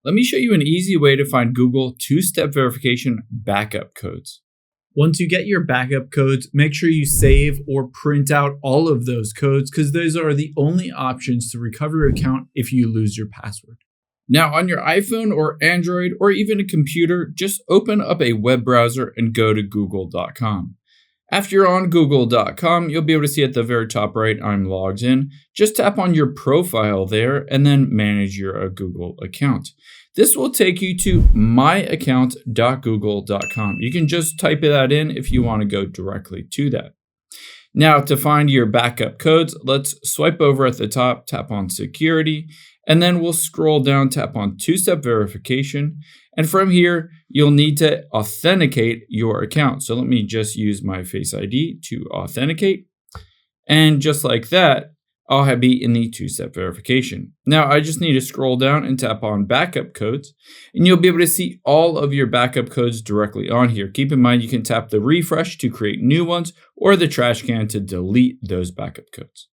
Let me show you an easy way to find Google two-step verification backup codes. Once you get your backup codes, make sure you save or print out all of those codes because those are the only options to recover your account if you lose your password. Now, on your iPhone or Android or even a computer, just open up a web browser and go to google.com. After you're on google.com, you'll be able to see at the very top right, I'm logged in. Just tap on your profile there and then manage your Google account. This will take you to myaccount.google.com. You can just type that in if you want to go directly to that. Now, to find your backup codes, let's swipe over at the top, tap on security, and then we'll scroll down, tap on two-step verification. And from here, you'll need to authenticate your account. So let me just use my Face ID to authenticate. And just like that, I'll be in the two-step verification. Now, I just need to scroll down and tap on backup codes, and you'll be able to see all of your backup codes directly on here. Keep in mind, you can tap the refresh to create new ones or the trash can to delete those backup codes.